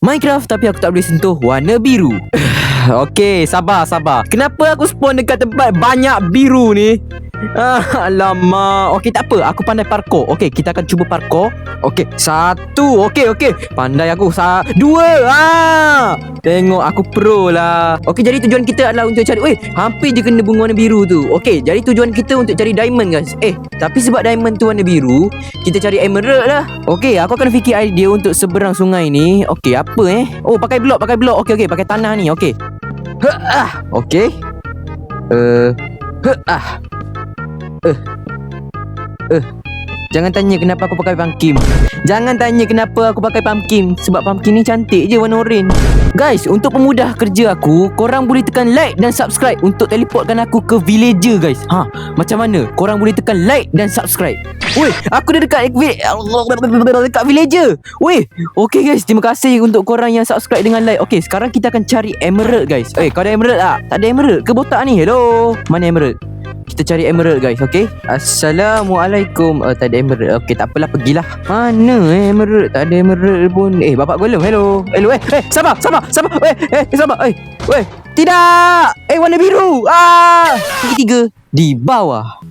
Minecraft tapi aku tak boleh sentuh warna biru. Okey, sabar. Kenapa aku spawn dekat tempat banyak biru ni? Alamak. Okey, tak apa. Aku pandai parkour. Okey, kita akan cuba parkour. Okey, 1. Okey. Pandai aku. 2. Tengok aku pro lah. Okey, jadi tujuan kita adalah untuk cari. Hampir je kena bunga warna biru tu. Okey, jadi tujuan kita untuk cari diamond, guys. Tapi sebab diamond tu warna biru, kita cari emerald lah. Okey, aku akan fikir idea untuk seberang sungai ni. Okey, apa Oh, pakai blok. Okey, pakai tanah ni. Okey. Okey. Jangan tanya kenapa aku pakai pumpkin. Sebab pumpkin ni cantik je warna oren. Guys, untuk pemudah kerja aku, korang boleh tekan like dan subscribe untuk teleportkan aku ke villager, guys. Macam mana? Korang boleh tekan like dan subscribe. Aku dah dekat villager. Okey guys, terima kasih untuk korang yang subscribe dengan like. Okey, sekarang kita akan cari emerald, guys. Kau ada emerald tak? Tak ada emerald ke botak ni? Hello. Mana emerald? Kita cari emerald, guys. Okey. Assalamualaikum. Tak ada emerald. Okey, tak apalah, pergilah. Mana emerald? Tak ada emerald pun. Bapak golem. Hello. Sabar. Sabar. Tidak. Warna biru. Tiga di bawah.